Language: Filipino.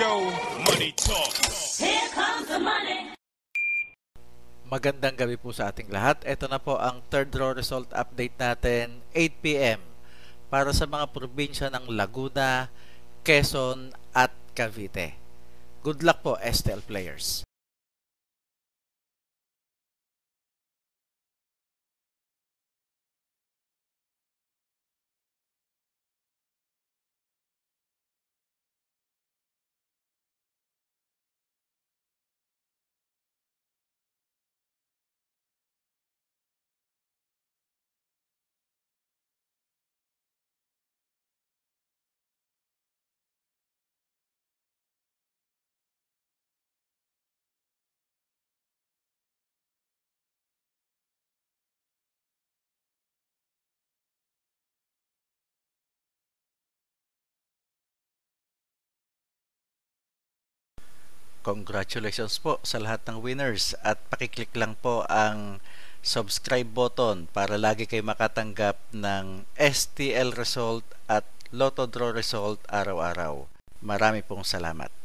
go. Money talk. Here comes the money. Magandang gabi po sa ating lahat. Ito na po ang third draw result update natin, 8 PM para sa mga probinsya ng Laguna, Quezon at Cavite. Good luck po, STL players. Congratulations po sa lahat ng winners at pakiclick lang po ang subscribe button para lagi kayo makatanggap ng STL result at Lotto Draw result araw-araw. Marami pong salamat.